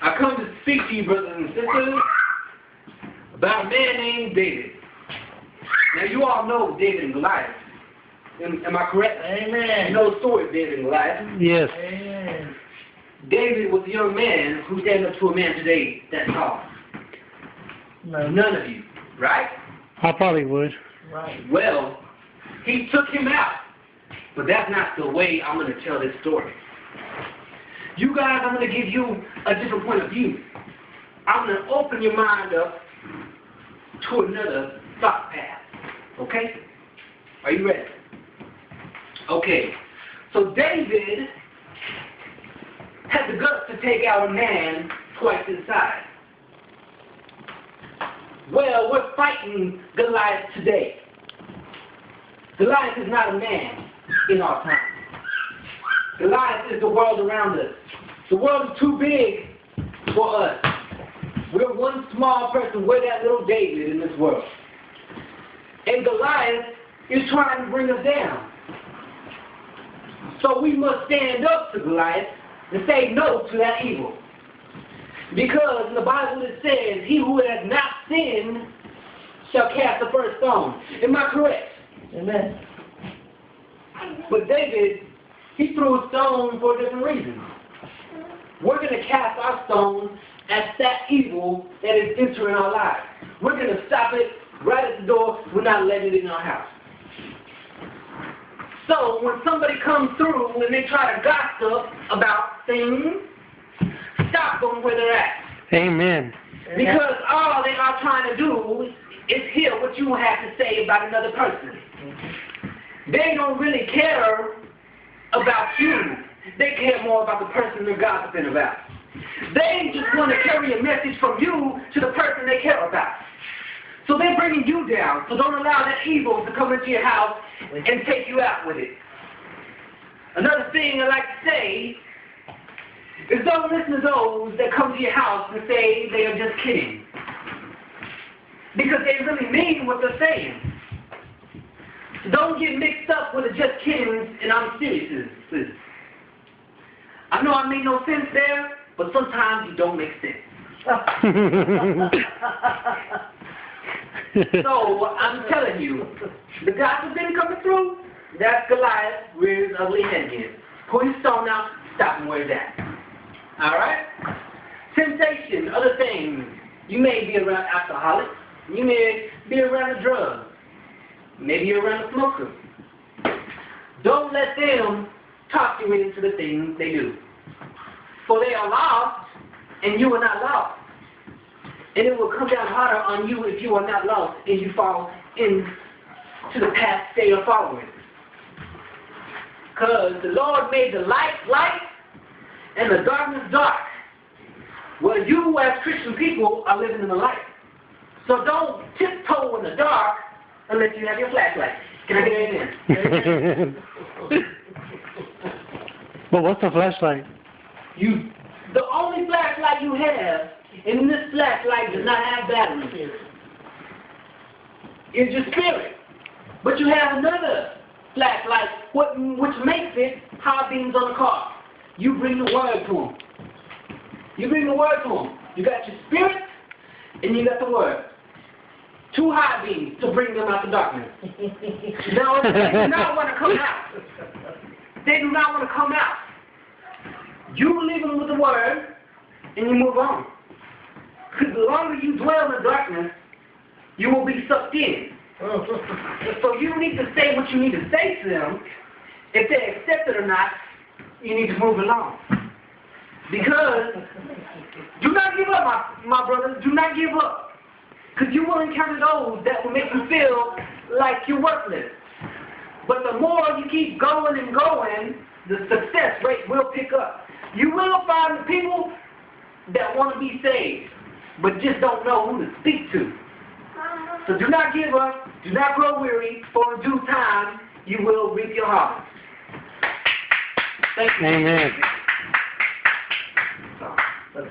I come to speak to you, brothers and sisters, about a man named David. Now, you all know David and Goliath. Am I correct? Amen. You know the story of David and Goliath? Yes. Amen. David was a young man who stands up to a man today that's tall. No. None of you, right? I probably would. Right. Well, he took him out. But that's not the way I'm going to tell this story. You guys, I'm going to give you a different point of view. I'm going to open your mind up to another thought path. Okay? Are you ready? Okay. So David had the guts to take out a man twice his size. Well, we're fighting Goliath today. Goliath is not a man in our time. Goliath is the world around us. The world is too big for us. We're one small person. We're that little David in this world. And Goliath is trying to bring us down. So we must stand up to Goliath and say no to that evil. Because in the Bible it says, he who has not sinned shall cast the first stone. Am I correct? Amen. But David, he threw a stone for a different reason. We're going to cast our stone at that evil that is entering our lives. We're going to stop it right at the door. We're not letting it in our house. So when somebody comes through and they try to gossip about things, stop them where they're at. Amen. Because all they are trying to do is hear what you have to say about another person. They don't really care about you. They care more about the person they're gossiping about. They just want to carry a message from you to the person they care about. So they're bringing you down. So don't allow that evil to come into your house and take you out with it. Another thing I like to say is don't listen to those that come to your house and say they are just kidding. Because they really mean what they're saying. Don't get mixed up with the just kidding and I'm serious. I know I made no sense there, but sometimes you don't make sense. So I'm telling you, the gospel didn't come through. That's Goliath rears his ugly head again. Pull your stone out, stop him where he's at. All right? Temptation, other things. You may be around alcoholics. You may be around a drug. Maybe you're around a smoker. Don't let them talk you into the things they do. For they are lost, and you are not lost. And it will come down harder on you if you are not lost and you fall into the path they are following. Because the Lord made the light light and the darkness dark. Well, you as Christian people are living in the light. So don't tiptoe in the dark unless you have your flashlight. Can I get an amen? But what's a flashlight? The only flashlight you have, and this flashlight does not have batteries, is your spirit. But you have another flashlight, which makes it high beams on the car. You bring the word to them. You bring the word to them. You got your spirit, and you got the word. Two high beams to bring them out the darkness. No, they do not want to come out. They do not want to come out. You leave them with the word, and you move on. Because the longer you dwell in the darkness, you will be sucked in. So you need to say what you need to say to them. If they accept it or not, you need to move along. Because do not give up, my brothers. Do not give up. Because you will encounter those that will make you feel like you're worthless. But the more you keep going and going, the success rate will pick up. You will find the people that want to be saved, but just don't know who to speak to. So do not give up. Do not grow weary, for in due time you will reap your harvest. Thank you. Amen. So,